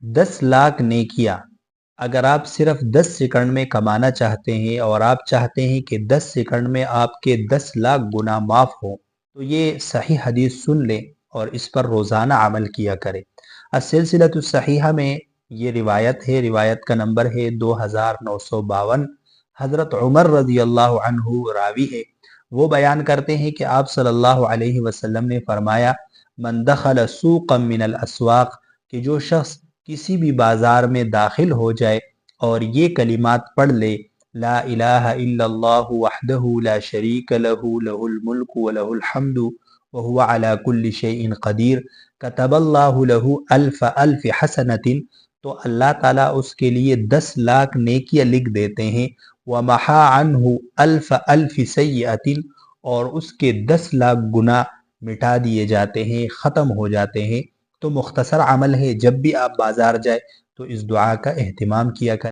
10 لاکھ نیکیاں اگر آپ صرف 10 سیکنڈ میں کمانا چاہتے ہیں اور آپ چاہتے ہیں کہ 10 سیکنڈ میں آپ کے 10 لاکھ گناہ معاف ہوں، تو یہ صحیح حدیث سن لیں اور اس پر روزانہ عمل کیا کریں۔ السلسلۃ الصحیحہ میں یہ روایت ہے، روایت کا نمبر ہے 2952۔ حضرت عمر رضی اللہ عنہ راوی ہے، وہ بیان کرتے ہیں کہ آپ صلی اللہ علیہ وسلم نے فرمایا، من دخل سوقا من الاسواق، کہ جو شخص کسی بھی بازار میں داخل ہو جائے اور یہ کلمات پڑھ لے، لا الہ الا اللہ وحدہ لا شریک لہ لہ الملک ولہ الحمد وہو علی کل شیء قدیر، کتب اللہ لہ الف الف حسنۃ، تو اللہ تعالیٰ اس کے لیے 10 لاکھ نیکیاں لکھ دیتے ہیں، ومحا عنہ الف الف سیئۃ، اور اس کے 10 لاکھ گناہ مٹا دیے جاتے ہیں، ختم ہو جاتے ہیں۔ تو مختصر عمل ہے، جب بھی آپ بازار جائیں تو اس دعا کا اہتمام کیا کریں۔